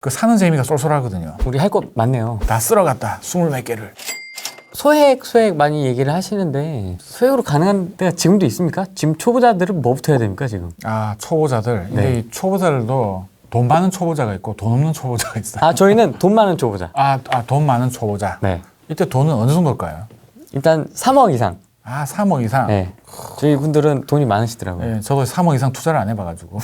그 사는 재미가 쏠쏠하거든요. 우리 할 거 많네요. 다 쓸어갔다. 20몇 개를. 소액 많이 얘기를 하시는데 소액으로 가능한 데가 지금도 있습니까? 지금 초보자들은 뭐부터 해야 됩니까 지금? 아, 초보자들. 네. 근데 이 초보자들도 돈 많은 초보자가 있고 돈 없는 초보자가 있어요. 아 저희는 돈 많은 초보자. 돈 많은 초보자. 네. 이때 돈은 어느 정도일까요? 일단 3억 이상. 아, 3억 이상? 네. 저희 분들은 돈이 많으시더라고요. 네, 저도 3억 이상 투자를 안 해봐가지고.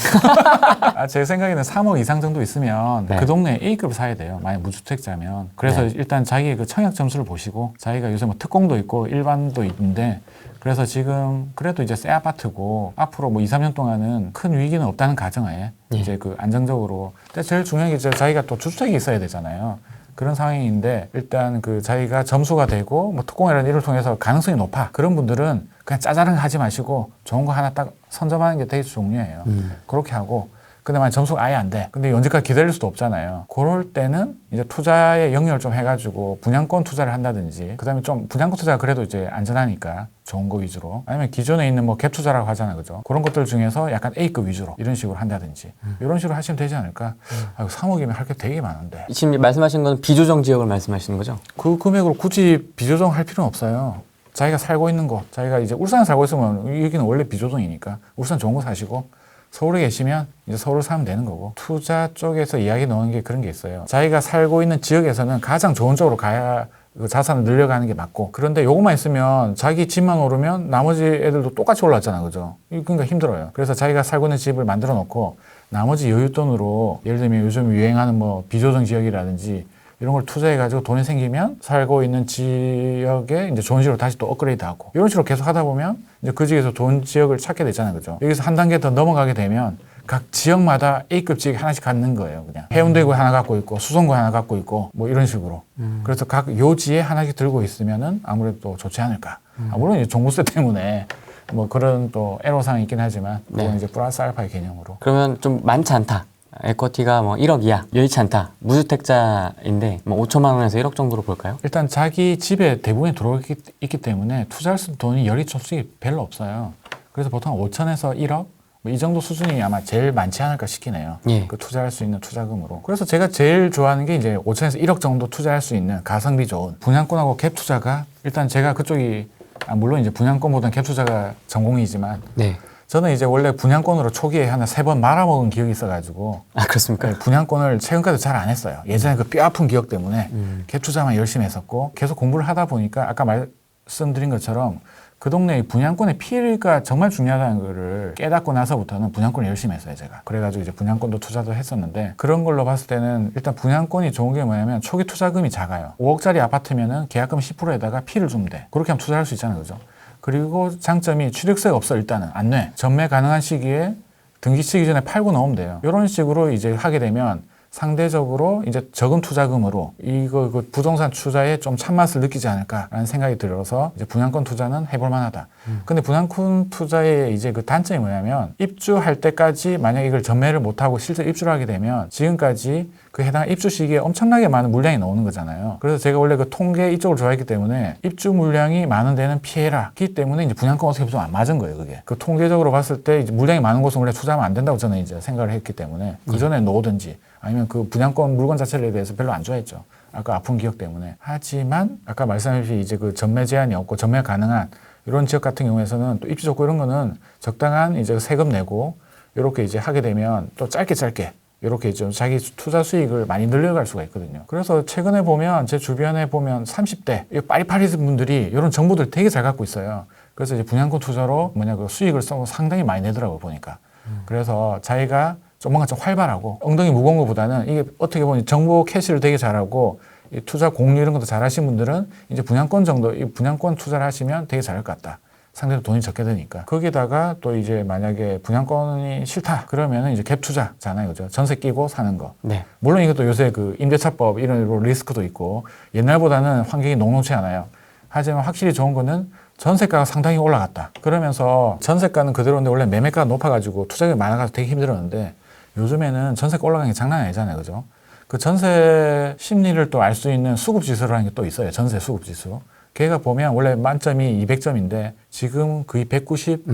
제 생각에는 3억 이상 정도 있으면 네. 그 동네에 A급을 사야 돼요. 만약 무주택자면. 그래서 네. 일단 자기의 그 청약 점수를 보시고 자기가 요새 뭐 특공도 있고 일반도 있는데 그래서 지금 그래도 이제 새 아파트고 앞으로 뭐 2, 3년 동안은 큰 위기는 없다는 가정하에 네. 이제 그 안정적으로. 근데 제일 중요한 게 이제 자기가 또 주택이 있어야 되잖아요. 그런 상황인데 일단 그 자기가 점수가 되고 뭐 특공이라는 일을 통해서 가능성이 높아. 그런 분들은 그냥 짜잘한 하지 마시고 좋은 거 하나 딱 선점하는 게 되게 중요해요. 그렇게 하고 근데 만약 점수가 아예 안 돼. 근데 언제까지 기다릴 수도 없잖아요. 그럴 때는 이제 투자에 영역을 좀 해가지고 분양권 투자를 한다든지 그다음에 좀 분양권 투자가 그래도 이제 안전하니까 좋은 거 위주로 아니면 기존에 있는 뭐 갭 투자라고 하잖아요. 그죠? 그런 것들 중에서 약간 A급 위주로 이런 식으로 한다든지 이런 식으로 하시면 되지 않을까? 3억이면 할 게 되게 많은데 지금 말씀하신 건 비조정 지역을 말씀하시는 거죠? 그 금액으로 굳이 비조정할 필요는 없어요. 자기가 살고 있는 곳, 자기가 이제 울산에 살고 있으면 여기는 원래 비조정이니까 울산 좋은 거 사시고 서울에 계시면 이제 서울 사면 되는 거고 투자 쪽에서 이야기 나오는 게 그런 게 있어요. 자기가 살고 있는 지역에서는 가장 좋은 쪽으로 가야 그 자산을 늘려가는 게 맞고 그런데 요것만 있으면 자기 집만 오르면 나머지 애들도 똑같이 올랐잖아. 그죠? 그러니까 힘들어요. 그래서 자기가 살고 있는 집을 만들어 놓고 나머지 여윳돈으로 예를 들면 요즘 유행하는 뭐 비조정 지역이라든지 이런 걸 투자해가지고 돈이 생기면 살고 있는 지역에 이제 좋은 식으로 다시 또 업그레이드하고 이런 식으로 계속 하다 보면 이제 그 지역에서 좋은 지역을 찾게 되잖아요. 그죠? 여기서 한 단계 더 넘어가게 되면 각 지역마다 A급 지역이 하나씩 갖는 거예요. 그냥 해운대구 하나 갖고 있고 수성구 하나 갖고 있고 뭐 이런 식으로. 그래서 각 요지에 하나씩 들고 있으면은 아무래도 좋지 않을까. 물론 이제 종부세 때문에 뭐 그런 또 애로사항이 있긴 하지만 그건 네. 이제 플러스 알파의 개념으로. 그러면 좀 많지 않다. 에쿼티가 뭐 1억 이하, 여의치 않다. 무주택자인데 뭐 5천만 원에서 1억 정도로 볼까요? 일단 자기 집에 대부분이 들어있기 때문에 투자할 수 있는 돈이 열이 솔직히 별로 없어요. 그래서 보통 5천에서 1억 뭐 이 정도 수준이 아마 제일 많지 않을까 싶긴 해요. 예. 그 투자할 수 있는 투자금으로. 그래서 제가 제일 좋아하는 게 이제 5천에서 1억 정도 투자할 수 있는 가성비 좋은 분양권하고 갭 투자가 일단 제가 그쪽이 물론 이제 분양권보다는 갭 투자가 전공이지만 네. 저는 이제 원래 분양권으로 초기에 하나 3번 말아먹은 기억이 있어가지고 아 그렇습니까? 분양권을 최근까지 잘 안 했어요. 예전에 그 뼈아픈 기억 때문에 갭 투자만 열심히 했었고 계속 공부를 하다 보니까 아까 말씀드린 것처럼 그 동네의 분양권의 피해가 정말 중요하다는 거를 깨닫고 나서부터는 분양권을 열심히 했어요, 제가. 그래가지고 이제 분양권도 투자도 했었는데 그런 걸로 봤을 때는 일단 분양권이 좋은 게 뭐냐면 초기 투자금이 작아요. 5억짜리 아파트면은 계약금 10%에다가 피를 주면 돼. 그렇게 하면 투자할 수 있잖아요, 그죠? 그리고 장점이 취득세가 없어. 일단은 안 내. 전매 가능한 시기에 등기 치기 전에 팔고 나오면 돼요. 이런 식으로 이제 하게 되면 상대적으로 이제 적은 투자금으로 이거 그 부동산 투자에 좀 찬맛을 느끼지 않을까라는 생각이 들어서 이제 분양권 투자는 해볼 만하다. 근데 분양권 투자의 이제 그 단점이 뭐냐면 입주할 때까지 만약 이걸 전매를 못하고 실제 입주를 하게 되면 지금까지 그 해당 입주 시기에 엄청나게 많은 물량이 나오는 거잖아요. 그래서 제가 원래 그 통계 이쪽을 좋아했기 때문에 입주 물량이 많은 데는 피해라. 그렇기 때문에 이제 분양권 어떻게 보면 안 맞은 거예요, 그게. 그 통계적으로 봤을 때 이제 물량이 많은 곳은 원래 투자하면 안 된다고 저는 이제 생각을 했기 때문에 그 전에 놓든지 아니면 그 분양권 물건 자체에 대해서 별로 안 좋아했죠. 아까 아픈 기억 때문에. 하지만 아까 말씀하신 이제 그 전매 제한이 없고 전매 가능한 이런 지역 같은 경우에서는 또 입지 좋고 이런 거는 적당한 이제 세금 내고 이렇게 이제 하게 되면 또 짧게 이렇게 좀 자기 투자 수익을 많이 늘려갈 수가 있거든요. 그래서 최근에 보면 제 주변에 보면 30대 빠리빠리한 분들이 이런 정보들 되게 잘 갖고 있어요. 그래서 이제 분양권 투자로 그 수익을 써서 상당히 많이 내더라고요, 보니까. 그래서 자기가 좀 뭔가 좀 활발하고 엉덩이 무거운 것보다는 이게 어떻게 보면 정보 캐시를 되게 잘하고 이 투자 공유 이런 것도 잘하신 분들은 이제 분양권 정도, 이 분양권 투자를 하시면 되게 잘할 것 같다. 상대로 돈이 적게 드니까. 거기다가 또 이제 만약에 분양권이 싫다 그러면은 이제 갭 투자잖아요, 그죠? 전세 끼고 사는 거. 네. 물론 이것도 요새 그 임대차법 이런 리스크도 있고 옛날보다는 환경이 녹록지 않아요. 하지만 확실히 좋은 거는 전세가가 상당히 올라갔다. 그러면서 전세가는 그대로인데 원래 매매가가 높아가지고 투자금이 많아가지고 되게 힘들었는데 요즘에는 전세가 올라가는 게 장난이 아니잖아요, 그죠? 그 전세 심리를 또 알 수 있는 수급지수라는 게 또 있어요. 전세 수급지수. 걔가 보면 원래 만점이 200점인데 지금 거의 190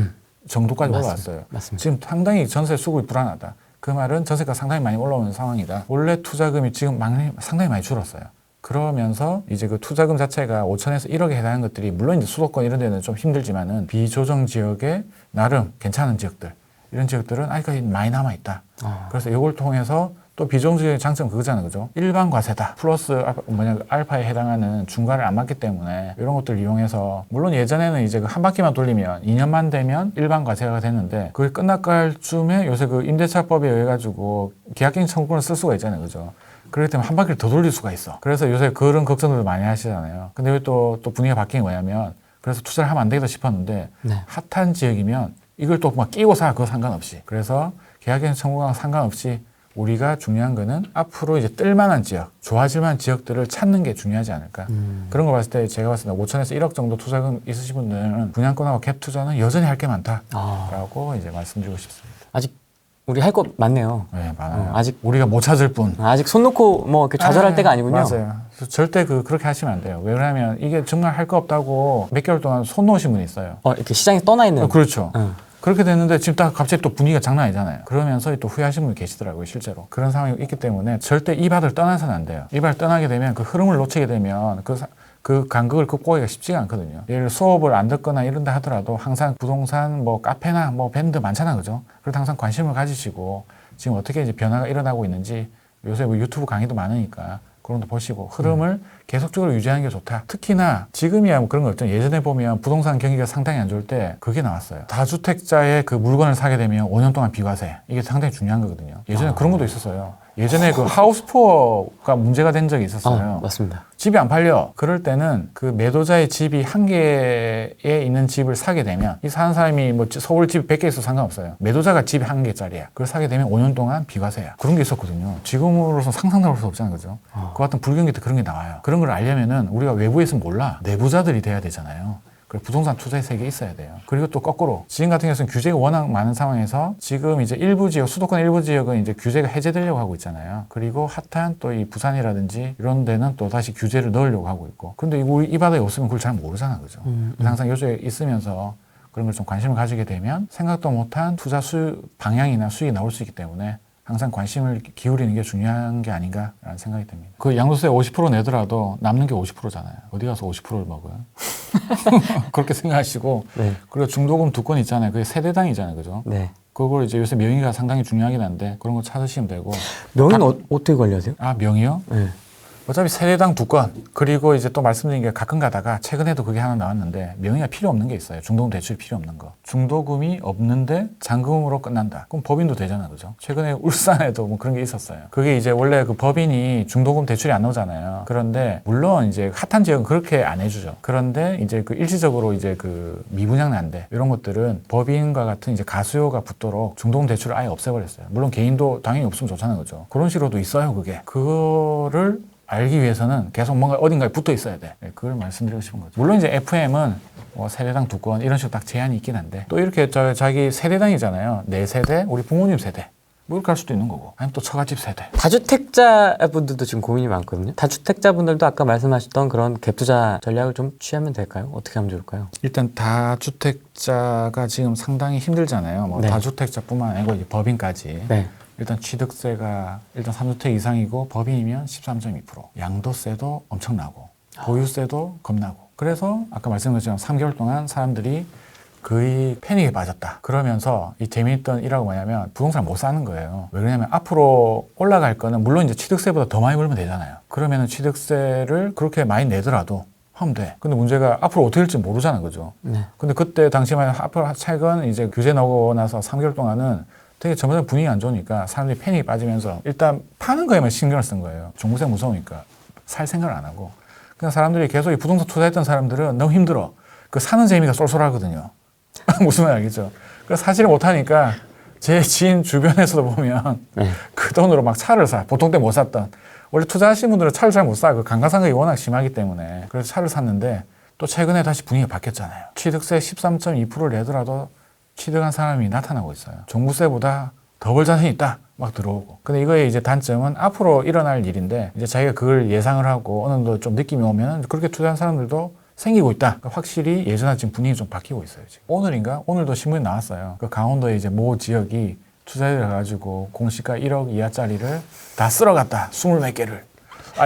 정도까지 올라왔어요. 맞습니다. 지금 상당히 전세 수급이 불안하다. 그 말은 전세가 상당히 많이 올라오는 상황이다. 원래 투자금이 지금 상당히 많이 줄었어요. 그러면서 이제 그 투자금 자체가 5천에서 1억에 해당하는 것들이 물론 이제 수도권 이런 데는 좀 힘들지만은 비조정 지역에 나름 괜찮은 지역들 이런 지역들은 아직까지 많이 남아 있다. 그래서 이걸 통해서 또 비조정의 장점 그거잖아요, 그죠? 일반 과세다 플러스 알파에 해당하는 중과를 안 맞기 때문에 이런 것들을 이용해서 물론 예전에는 이제 그 한 바퀴만 돌리면 2년만 되면 일반 과세가 됐는데 그게 끝날 쯤에 요새 그 임대차법에 의해 가지고 계약갱신 청구권을 쓸 수가 있잖아요, 그죠? 그렇기 때문에 한 바퀴를 더 돌릴 수가 있어. 그래서 요새 그런 걱정들을 많이 하시잖아요. 근데 왜 또 분위기가 바뀐 게 뭐냐면 그래서 투자를 하면 안 되겠다 싶었는데 네. 핫한 지역이면 이걸 또 막 끼고 사 그거 상관없이. 그래서 계약갱신 청구랑 상관없이 우리가 중요한 거는 앞으로 이제 뜰만한 지역, 좋아질 만한 지역들을 찾는 게 중요하지 않을까. 그런 거 봤을 때 제가 봤을 때 5천에서 1억 정도 투자금 있으신 분들은 분양권하고 갭 투자는 여전히 할 게 많다라고 이제 말씀드리고 싶습니다. 아직 우리 할 거 많네요. 네, 많아요. 아직 우리가 못 찾을 뿐. 아직 손 놓고 뭐 이렇게 좌절할 때가 아니군요. 맞아요. 절대 그렇게 하시면 안 돼요. 왜냐하면 이게 정말 할 거 없다고 몇 개월 동안 손 놓으신 분이 있어요. 이렇게 시장에 떠나 있는. 그렇죠. 그렇게 됐는데 지금 딱 갑자기 또 분위기가 장난 아니잖아요. 그러면서 또 후회하시는 분이 계시더라고요, 실제로. 그런 상황이 있기 때문에 절대 이 밭을 떠나서는 안 돼요. 이 밭을 떠나게 되면 그 흐름을 놓치게 되면 그 간극을 극복하기가 쉽지가 않거든요. 예를 들어 수업을 안 듣거나 이런다 하더라도 항상 부동산 뭐 카페나 뭐 밴드 많잖아, 그죠? 그래도 항상 관심을 가지시고 지금 어떻게 이제 변화가 일어나고 있는지 요새 뭐 유튜브 강의도 많으니까 그런 거 보시고 흐름을 계속적으로 유지하는 게 좋다. 특히나 지금이야 뭐 그런 거 없죠. 예전에 보면 부동산 경기가 상당히 안 좋을 때 그게 나왔어요. 다주택자의 그 물건을 사게 되면 5년 동안 비과세. 이게 상당히 중요한 거거든요. 예전에 그런 것도 있었어요. 예전에 그 하우스푸어가 문제가 된 적이 있었어요. 맞습니다. 집이 안 팔려. 그럴 때는 그 매도자의 집이 한 개에 있는 집을 사게 되면 이 사는 사람이 뭐 서울 집 100개 있어도 상관없어요. 매도자가 집이 한 개짜리야. 그걸 사게 되면 5년 동안 비과세야. 그런 게 있었거든요. 지금으로서 상상도 할 수 없잖아요, 그죠? 그 같은 불경기 때 그런 게 나와요. 그런 걸 알려면은 우리가 외부에 있으면 몰라. 내부자들이 돼야 되잖아요. 그리고 부동산 투자의 세계에 있어야 돼요. 그리고 또 거꾸로 지금 같은 경우는 규제가 워낙 많은 상황에서 지금 이제 일부 지역, 수도권 일부 지역은 이제 규제가 해제되려고 하고 있잖아요. 그리고 핫한 또 이 부산이라든지 이런 데는 또 다시 규제를 넣으려고 하고 있고. 근데 우리 이 바다에 없으면 그걸 잘 모르잖아, 그죠? 그래서 항상 요쪽에 있으면서 그런 걸 좀 관심을 가지게 되면 생각도 못한 투자 방향이나 수익이 나올 수 있기 때문에 항상 관심을 기울이는 게 중요한 게 아닌가라는 생각이 듭니다. 그 양도세 50% 내더라도 남는 게 50%잖아요. 어디 가서 50%를 먹어요? 그렇게 생각하시고 네. 그리고 중도금 두 건 있잖아요. 그게 세대당이잖아요, 그죠? 네. 그걸 이제 요새 명의가 상당히 중요하긴 한데 그런 거 찾으시면 되고. 명의는 어떻게 관리하세요? 아, 명의요? 네. 어차피 세대당 두 건, 그리고 이제 또 말씀드린 게 가끔 가다가 최근에도 그게 하나 나왔는데 명의가 필요 없는 게 있어요. 중도금 대출이 필요 없는 거. 중도금이 없는데 잔금으로 끝난다. 그럼 법인도 되잖아, 그죠? 최근에 울산에도 뭐 그런 게 있었어요. 그게 이제 원래 그 법인이 중도금 대출이 안 나오잖아요. 그런데 물론 이제 핫한 지역은 그렇게 안 해주죠. 그런데 이제 그 일시적으로 이제 그 미분양 난데 이런 것들은 법인과 같은 이제 가수요가 붙도록 중도금 대출을 아예 없애버렸어요. 물론 개인도 당연히 없으면 좋잖아요, 그죠? 그런 식으로도 있어요, 그게. 그거를 알기 위해서는 계속 뭔가 어딘가에 붙어 있어야 돼. 네, 그걸 말씀드리고 싶은 거죠. 물론 이제 FM은 뭐 세대당 두 건 이런 식으로 딱 제한이 있긴 한데 또 이렇게 자기 세대당이잖아요. 내 세대, 우리 부모님 세대. 뭐 이렇게 할 수도 있는 거고. 아니면 또 처갓집 세대. 다주택자분들도 지금 고민이 많거든요. 다주택자분들도 아까 말씀하셨던 그런 갭투자 전략을 좀 취하면 될까요? 어떻게 하면 좋을까요? 일단 다주택자가 지금 상당히 힘들잖아요. 뭐 네. 다주택자뿐만 아니고 이제 법인까지. 네. 일단 취득세가 일단 3주택 이상이고 법인이면 13.2%. 양도세도 엄청나고 보유세도 겁나고. 그래서 아까 말씀드린 것처럼 3개월 동안 사람들이 거의 패닉에 빠졌다. 그러면서 이 재미있던 일화가 뭐냐면 부동산을 못 사는 거예요. 왜 그러냐면 앞으로 올라갈 거는 물론 이제 취득세보다 더 많이 벌면 되잖아요. 그러면은 취득세를 그렇게 많이 내더라도 하면 돼. 근데 문제가 앞으로 어떻게 될지 모르잖아, 그죠? 네. 근데 그때 당시만 앞으로 최근 이제 규제 나오고 나서 3개월 동안은 되게 점점 분위기가 안 좋으니까 사람들이 패닉이 빠지면서 일단 파는 거에만 신경을 쓴 거예요. 종부세 무서우니까 살 생각을 안 하고. 그냥 사람들이 계속 이 부동산 투자했던 사람들은 너무 힘들어. 그 사는 재미가 쏠쏠하거든요. 무슨 말 알겠죠? 그래서 사지를 못하니까 제 지인 주변에서도 보면 그 돈으로 막 차를 사. 보통 때 못 샀던. 원래 투자하시는 분들은 차를 잘 못 사. 그 감가상각이 워낙 심하기 때문에. 그래서 차를 샀는데 또 최근에 다시 분위기가 바뀌었잖아요. 취득세 13.2%를 내더라도 취득한 사람이 나타나고 있어요. 종부세보다 더 벌 자신이 있다. 막 들어오고. 근데 이거의 이제 단점은 앞으로 일어날 일인데 이제 자기가 그걸 예상을 하고 어느 정도 좀 느낌이 오면 그렇게 투자한 사람들도 생기고 있다. 그러니까 확실히 예전과 지금 분위기 좀 바뀌고 있어요. 지금. 오늘인가? 오늘도 신문에 나왔어요. 그 강원도의 이제 모 지역이 투자를 해가지고 공시가 1억 이하짜리를 다 쓸어갔다. 20몇 개를.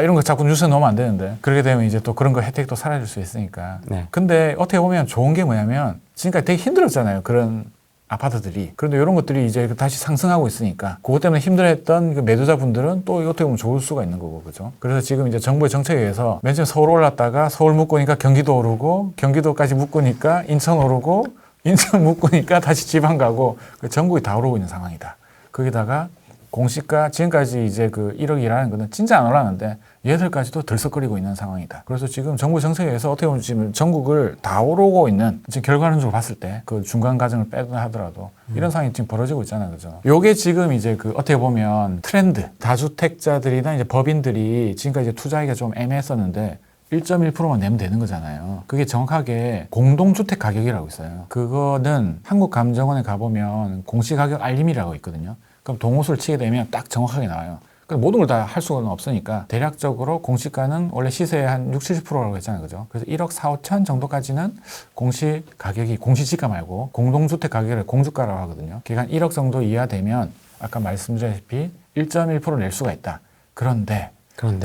이런 거 자꾸 뉴스에 넣으면 안 되는데. 그렇게 되면 이제 또 그런 거 혜택도 사라질 수 있으니까. 네. 근데 어떻게 보면 좋은 게 뭐냐면 지금까지 되게 힘들었잖아요. 그런 아파트들이. 그런데 이런 것들이 이제 다시 상승하고 있으니까 그것 때문에 힘들어했던 그 매도자분들은 또 어떻게 보면 좋을 수가 있는 거고, 그죠? 그래서 지금 이제 정부의 정책에 의해서 맨 처음 서울 올랐다가 서울 묶으니까 경기도 오르고 경기도까지 묶으니까 인천 오르고 인천 묶으니까 다시 지방 가고 전국이 다 오르고 있는 상황이다. 거기다가 공시가 지금까지 이제 그 1억이라는 거는 진짜 안 올랐는데 얘들까지도 들썩거리고 있는 상황이다. 그래서 지금 정부 정책에 의해서 어떻게 보면 지금 전국을 다 오르고 있는 지금 결과론적으로 봤을 때 그 중간 과정을 빼든 하더라도 이런 상황이 지금 벌어지고 있잖아요. 그죠? 요게 지금 이제 그 어떻게 보면 트렌드, 다주택자들이나 이제 법인들이 지금까지 이제 투자하기가 좀 애매했었는데 1.1%만 내면 되는 거잖아요. 그게 정확하게 공동주택 가격이라고 있어요. 그거는 한국감정원에 가보면 공시가격 알림이라고 있거든요. 그럼 동호수를 치게 되면 딱 정확하게 나와요. 모든 걸 다 할 수는 없으니까 대략적으로 공시가는 원래 시세의 한 60, 70%라고 했잖아요. 그죠? 그래서 1억 4, 5천 정도까지는 공시 가격이 공시지가 말고 공동주택 가격을 공주가라고 하거든요. 그게 한 1억 정도 이하 되면 아까 말씀드렸다시피 1.1% 낼 수가 있다. 그런데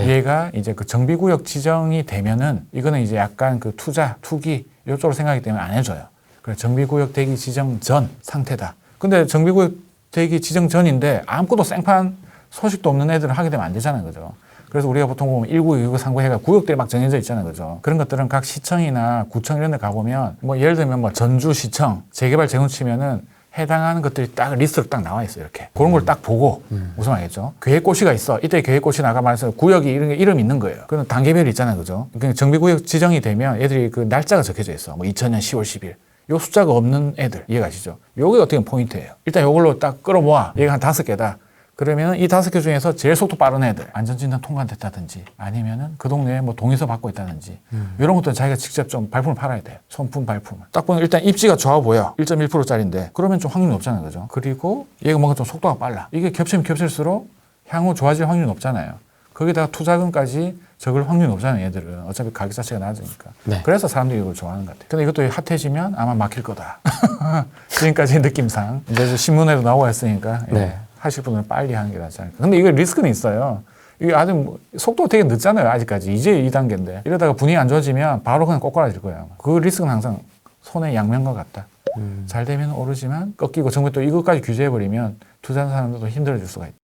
얘가 이제 그 정비구역 지정이 되면은 이거는 이제 약간 그 투자, 투기 이쪽으로 생각하기 때문에 안 해줘요. 그래서 정비구역 대기 지정 전 상태다. 근데 정비구역 대기 지정 전인데 아무것도 생판 소식도 없는 애들을 하게 되면 안 되잖아요. 그죠? 그래서 우리가 보통 보면 1구, 2구, 3구 해가 구역들이 막 정해져 있잖아요. 그죠? 그런 것들은 각 시청이나 구청 이런 데 가보면 뭐 예를 들면 뭐 전주시청 재개발 재건치면은 해당하는 것들이 딱 리스트로 딱 나와 있어요. 이렇게. 그런 걸 딱 보고 무슨 말이겠죠? 계획고시가 있어. 이때 계획고시는 아까 말했어요. 구역이 이런 게 이름 있는 거예요. 그건 단계별이 있잖아요. 그죠? 그러니까 정비구역 지정이 되면 애들이 그 날짜가 적혀져 있어. 뭐 2000년 10월 10일. 요 숫자가 없는 애들 이해가시죠? 요게 어떻게 보면 포인트예요. 일단 요걸로 딱 끌어모아. 얘가 한 5개다. 그러면 이 5개 중에서 제일 속도 빠른 애들 안전진단 통과됐다든지 아니면은 그 동네에 뭐 동의서 받고 있다든지 이런 것들은 자기가 직접 좀 발품을 팔아야 돼요. 손품 발품을. 딱 보면 일단 입지가 좋아 보여. 1.1%짜리인데 그러면 좀 확률이 높잖아요. 그죠? 그리고 얘가 뭔가 좀 속도가 빨라. 이게 겹치면 겹칠수록 향후 좋아질 확률이 높잖아요. 거기다가 투자금까지 적을 확률이 높잖아요. 얘들은. 어차피 가격 자체가 낮으니까. 네. 그래서 사람들이 이걸 좋아하는 것 같아요. 근데 이것도 핫해지면 아마 막힐 거다. 지금까지 느낌상. 이제 신문에도 나오고 했으니까. 예. 네. 하실 분은 빨리 하는 게 낫지 않을까. 근데 이게 리스크는 있어요. 이게 아직 뭐 속도가 되게 늦잖아요. 아직까지. 이제 2단계인데. 이러다가 분위기 안 좋아지면 바로 그냥 꼬꾸라질 거예요. 그 리스크는 항상 손의 양면과 같다. 잘 되면 오르지만 꺾이고 정부에 또 이것까지 규제해버리면 투자하는 사람들도 힘들어질 수가 있다.